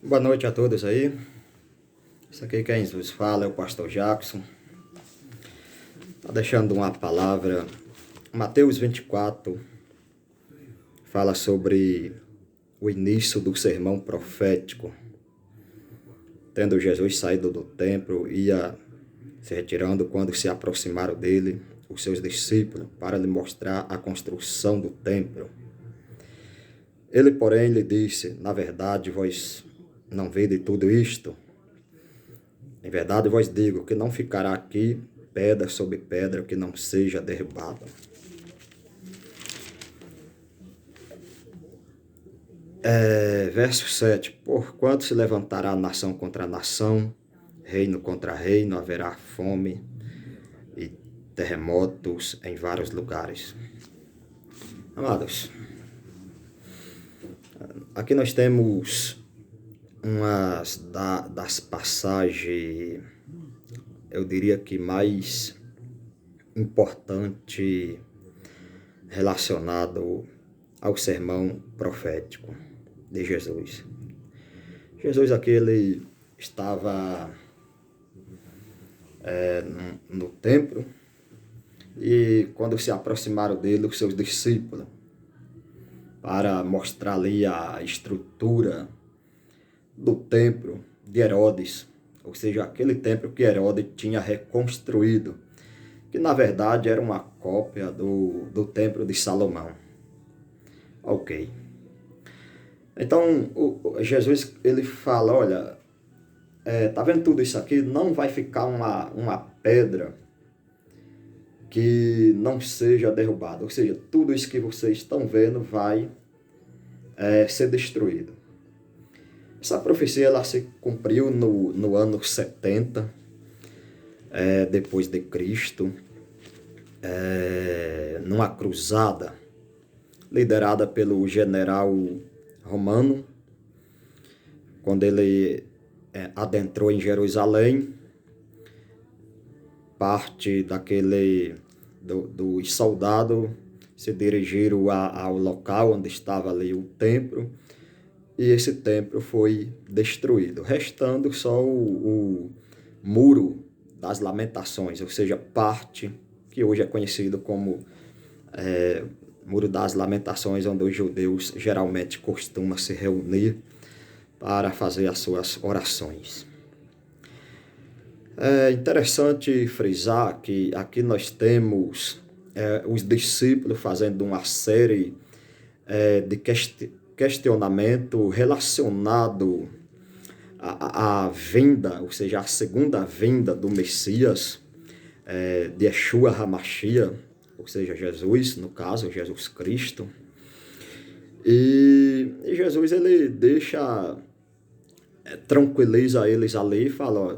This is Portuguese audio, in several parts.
Boa noite a todos aí. Isso aqui quem vos fala é o pastor Jackson. Está deixando uma palavra. Mateus 24 fala sobre o início do sermão profético. Tendo Jesus saído do templo, ia se retirando quando se aproximaram dele os seus discípulos para lhe mostrar a construção do templo. Ele, porém, lhe disse: na verdade, vós não vede tudo isto? Em verdade vos digo que não ficará aqui pedra sobre pedra que não seja derrubada. Verso 7. Porquanto se levantará nação contra nação, reino contra reino, haverá fome e terremotos em vários lugares. Amados, aqui nós temos umas das passagens, eu diria que mais importante relacionado ao sermão profético de Jesus. Jesus aqui ele estava no templo e quando se aproximaram dele os seus discípulos para mostrar ali a estrutura do templo de Herodes, ou seja, aquele templo que Herodes tinha reconstruído, que na verdade era uma cópia do templo de Salomão. Ok. Então, Jesus ele fala, olha, tá vendo tudo isso aqui? Não vai ficar uma pedra que não seja derrubada, ou seja, tudo isso que vocês estão vendo vai ser destruído. Essa profecia ela se cumpriu no ano 70 depois de Cristo, numa cruzada liderada pelo general romano, quando ele adentrou em Jerusalém. Parte dos soldados se dirigiram ao local onde estava ali o templo, e esse templo foi destruído, restando só o Muro das Lamentações, ou seja, parte que hoje é conhecido como Muro das Lamentações, onde os judeus geralmente costumam se reunir para fazer as suas orações. É interessante frisar que aqui nós temos os discípulos fazendo uma série de questionamento relacionado à vinda, ou seja, a segunda vinda do Messias, de Yeshua HaMashiach, ou seja, Jesus, no caso, Jesus Cristo. E Jesus, ele tranquiliza eles ali e fala, ó,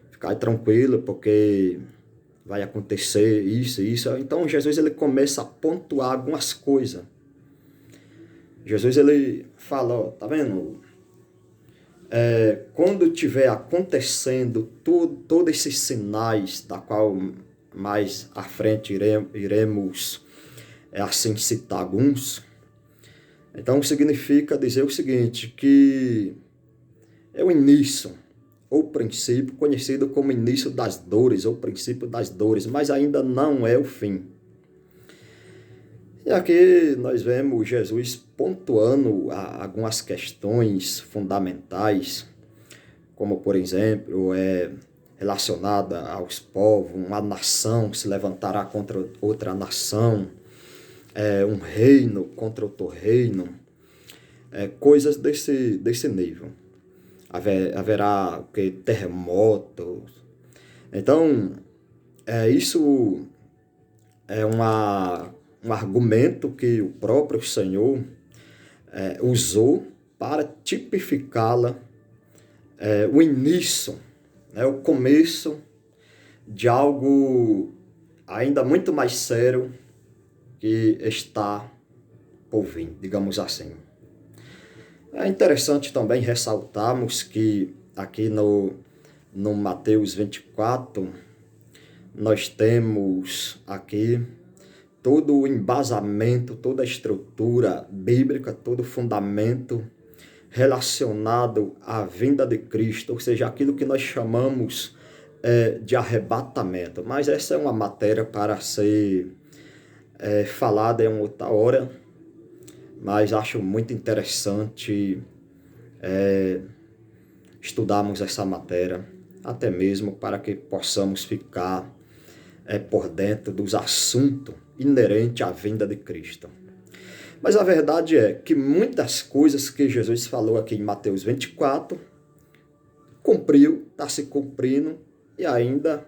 ficai tranquilo, porque vai acontecer isso e isso. Então, Jesus, ele começa a pontuar algumas coisas. Jesus, ele fala, ó, tá vendo? Quando tiver acontecendo todos esses sinais, da qual mais à frente iremos assim citar alguns, então significa dizer o seguinte, que é o início, ou princípio, conhecido como início das dores, ou princípio das dores, mas ainda não é o fim. E aqui nós vemos Jesus pontuando algumas questões fundamentais, como por exemplo, relacionada aos povos, uma nação se levantará contra outra nação, um reino contra outro reino, coisas desse nível. Haverá terremotos. Então, isso é um argumento que o próprio Senhor usou para tipificá-la, o início, o começo de algo ainda muito mais sério que está por vir, digamos assim. É interessante também ressaltarmos que aqui no Mateus 24, nós temos aqui todo o embasamento, toda a estrutura bíblica, todo o fundamento relacionado à vinda de Cristo, ou seja, aquilo que nós chamamos de arrebatamento. Mas essa é uma matéria para ser falada em outra hora, mas acho muito interessante estudarmos essa matéria, até mesmo para que possamos ficar por dentro dos assuntos inerentes à vinda de Cristo. Mas a verdade é que muitas coisas que Jesus falou aqui em Mateus 24, cumpriu, está se cumprindo e ainda,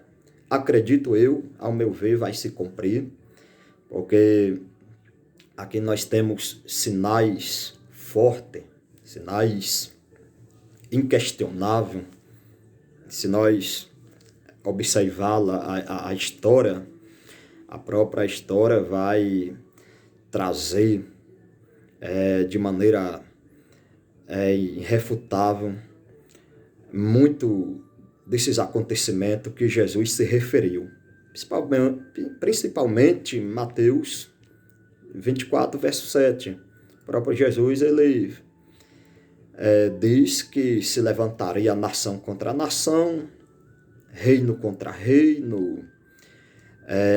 acredito eu, ao meu ver, vai se cumprir, porque aqui nós temos sinais fortes, sinais inquestionáveis. Se nós observá-la, a história, a própria história vai trazer de maneira irrefutável muito desses acontecimentos que Jesus se referiu. Principalmente Mateus 24, verso 7. O próprio Jesus, ele diz que se levantaria nação contra nação, reino contra reino,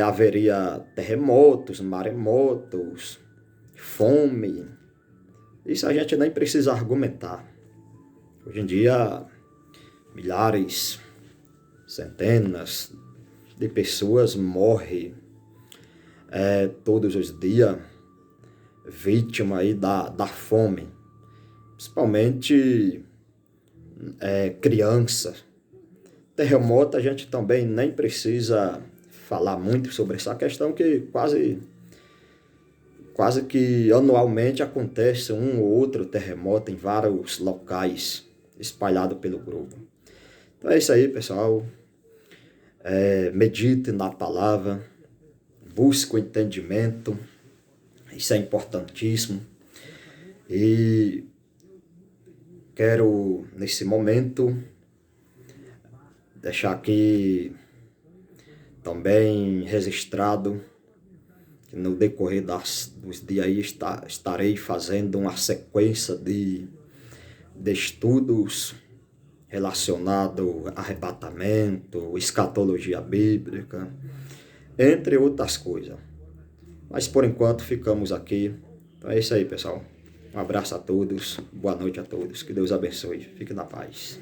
haveria terremotos, maremotos, fome. Isso a gente nem precisa argumentar. Hoje em dia, milhares, centenas de pessoas morrem todos os dias, vítima aí da fome, principalmente crianças. Terremoto, a gente também nem precisa falar muito sobre essa questão, que quase que anualmente acontece um ou outro terremoto em vários locais espalhados pelo globo. Então é isso aí, pessoal. Medite na palavra, busque o entendimento, isso é importantíssimo. E quero, nesse momento, deixar aqui também registrado que no decorrer dos dias aí estarei fazendo uma sequência de estudos relacionados a arrebatamento, escatologia bíblica, entre outras coisas. Mas por enquanto ficamos aqui. Então é isso aí, pessoal. Um abraço a todos, boa noite a todos, que Deus abençoe, fique na paz.